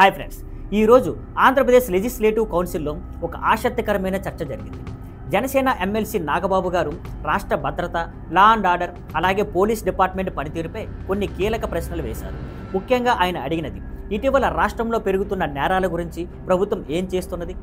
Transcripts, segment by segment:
Hi friends, ఈరోజు Andhra Pradesh legislative కౌన్సిల్లో ఒక ఆసక్తికరమైన చర్చ జరిగింది. జనసేన ఎమ్మెల్సీ నాగబాబు గారు రాష్ట్ర భద్రత, లా అండ్ ఆర్డర్, అలాగే పోలీస్ డిపార్ట్మెంట్ పనితీరుపై కొన్ని కీలక ప్రశ్నలు వేశారు. ముఖ్యంగా ఆయన అడిగినది, ఇటీవల రాష్ట్రంలో పెరుగుతున్న నేరాల గురించి ప్రభుత్వం ఏం చేస్తున్నది,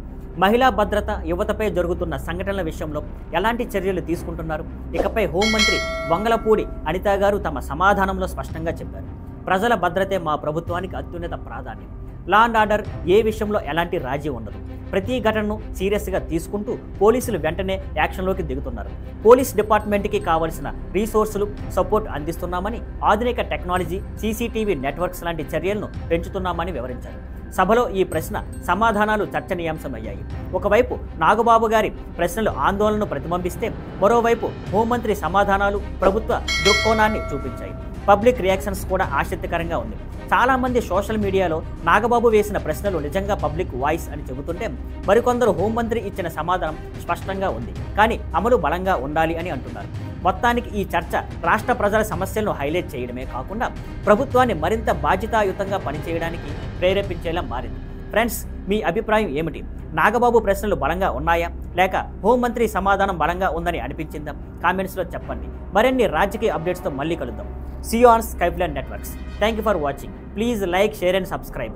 మహిళా భద్రత, యువతపై జరుగుతున్న సంఘటనల విషయంలో ఎలాంటి చర్యలు తీసుకుంటున్నారు. ఇకపై హోంమంత్రి వంగలపూడి అనిత గారు తమ సమాధానంలో స్పష్టంగా చెప్పారు, ప్రజల భద్రతే మా ప్రభుత్వానికి అత్యున్నత ప్రాధాన్యం. లా అండ్ ఆర్డర్ ఏ విషయంలో ఎలాంటి రాజీ ఉండదు. ప్రతి ఘటనను సీరియస్గా తీసుకుంటూ పోలీసులు వెంటనే యాక్షన్లోకి దిగుతున్నారు. పోలీస్ డిపార్ట్మెంట్కి కావలసిన రీసోర్సులు, సపోర్ట్ అందిస్తున్నామని, ఆధునిక టెక్నాలజీ, సీసీటీవీ నెట్వర్క్స్ లాంటి చర్యలను పెంచుతున్నామని వివరించారు. సభలో ఈ ప్రశ్న సమాధానాలు చర్చనీయాంశమయ్యాయి. ఒకవైపు నాగబాబు గారి ప్రశ్నలు ఆందోళనను ప్రతిబింబిస్తే, మరోవైపు హోంమంత్రి సమాధానాలు ప్రభుత్వ దృక్కోణాన్ని చూపించాయి. పబ్లిక్ రియాక్షన్స్ కూడా ఆసక్తికరంగా ఉంది. చాలామంది సోషల్ మీడియాలో నాగబాబు వేసిన ప్రశ్నలు నిజంగా పబ్లిక్ వాయిస్ అని చెబుతుంటే, మరికొందరు హోంమంత్రి ఇచ్చిన సమాధానం స్పష్టంగా ఉంది, కానీ అమలు బలంగా ఉండాలి అని అంటున్నారు. మొత్తానికి ఈ చర్చ రాష్ట్ర ప్రజల సమస్యలను హైలైట్ చేయడమే కాకుండా ప్రభుత్వాన్ని మరింత బాధ్యతాయుతంగా పనిచేయడానికి ప్రేరేపించేలా మారింది. ఫ్రెండ్స్, మీ అభిప్రాయం ఏమిటి? నాగబాబు ప్రశ్నలు బలంగా ఉన్నాయా, లేక హోంమంత్రి సమాధానం బలంగా ఉందని అనిపించిందా? కామెంట్స్లో చెప్పండి. మరిన్ని రాజకీయ అప్డేట్స్తో మళ్ళీ కలుద్దాం. See you on Skype Networks. Thank you for watching. Please like, share and subscribe.